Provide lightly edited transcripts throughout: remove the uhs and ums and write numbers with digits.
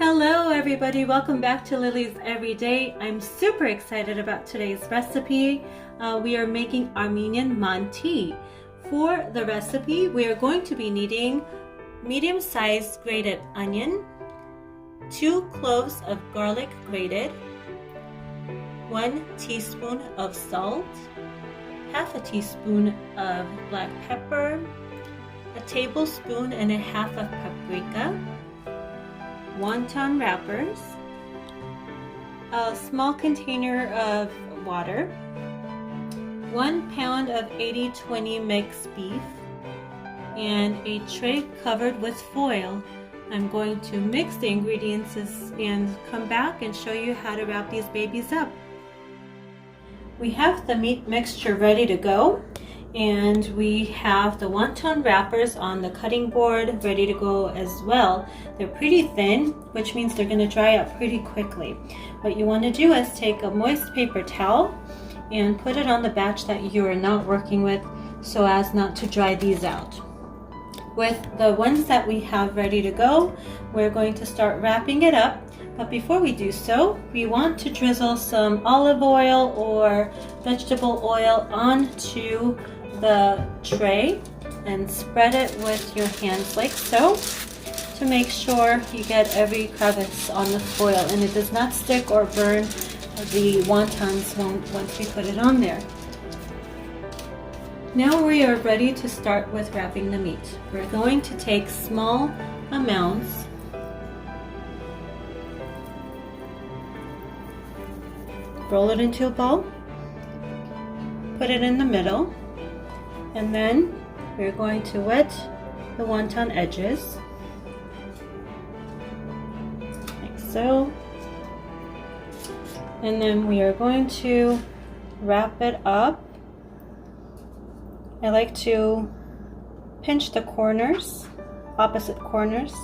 Hello everybody, welcome back to Lily's Everyday. I'm super excited about today's recipe. We are making Armenian Manti. For the recipe, we are going to be needing medium-sized grated onion, 2 cloves of garlic grated, 1 teaspoon of salt, half a teaspoon of black pepper, a tablespoon and a half of paprika, wonton wrappers, a small container of water, 1 pound of 80-20 mixed beef, and a tray covered with foil. I'm going to mix the ingredients and come back and show you how to wrap these babies up. We have the meat mixture ready to go, and we have the wonton wrappers on the cutting board ready to go as well. They're pretty thin, which means they're going to dry out pretty quickly. What you want to do is take a moist paper towel and put it on the batch that you are not working with so as not to dry these out. With the ones that we have ready to go, we're going to start wrapping it up. But before we do so, we want to drizzle some olive oil or vegetable oil onto the tray and spread it with your hands like so to make sure you get every crevice on the foil and it does not stick or burn the wontons once we put it on there. Now we are ready to start with wrapping the meat. We're going to take small amounts roll it into a ball, put it in the middle, and then we're going to wet the wonton edges, like so. And then we are going to wrap it up. I like to pinch the corners, opposite corners.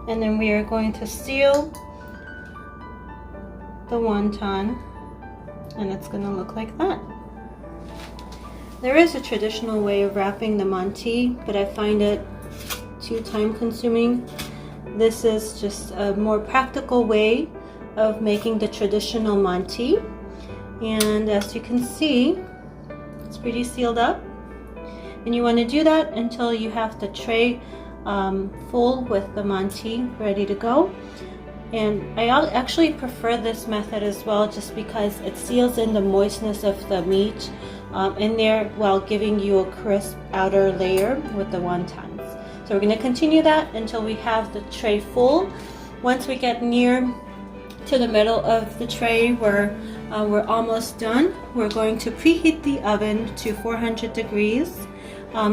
And then we are going to seal the wonton, and it's going to look like that. There is a traditional way of wrapping the manti, but I find it too time consuming. This is just a more practical way of making the traditional manti, and as you can see, it's pretty sealed up, and you want to do that until you have the tray full with the manti ready to go. And I actually prefer this method as well, just because it seals in the moistness of the meat in there while giving you a crisp outer layer with the wontons. So we're going to continue that until we have the tray full. Once we get near to the middle of the tray where we're almost done, we're going to preheat the oven to 400 degrees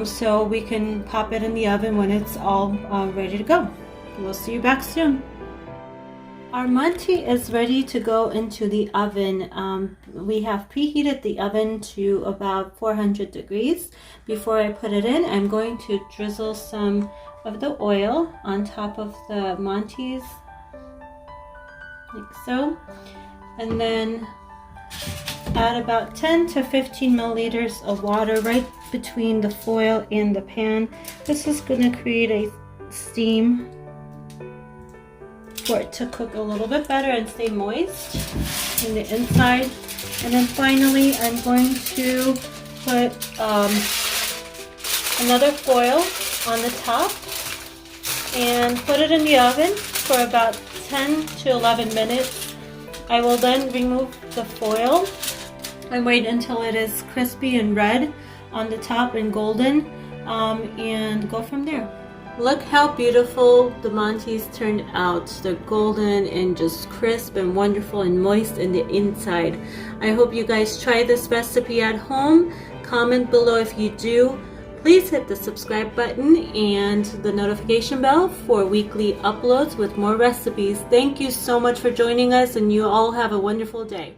so we can pop it in the oven when it's all ready to go. We'll see you back soon. Our manti is ready to go into the oven. We have preheated the oven to about 400 degrees. Before I put it in, I'm going to drizzle some of the oil on top of the mantis, like so, and then add about 10 to 15 milliliters of water right between the foil and the pan. This is going to create a steam for it to cook a little bit better and stay moist in the inside. And then finally, I'm going to put another foil on the top and put it in the oven for about 10 to 11 minutes. I will then remove the foil and wait until it is crispy and red on the top and golden, and go from there. Look how beautiful the mantis turned out. They're golden and just crisp and wonderful and moist in the inside. I hope you guys try this recipe at home. Comment below if you do. Please hit the subscribe button and the notification bell for weekly uploads with more recipes. Thank you so much for joining us, and you all have a wonderful day.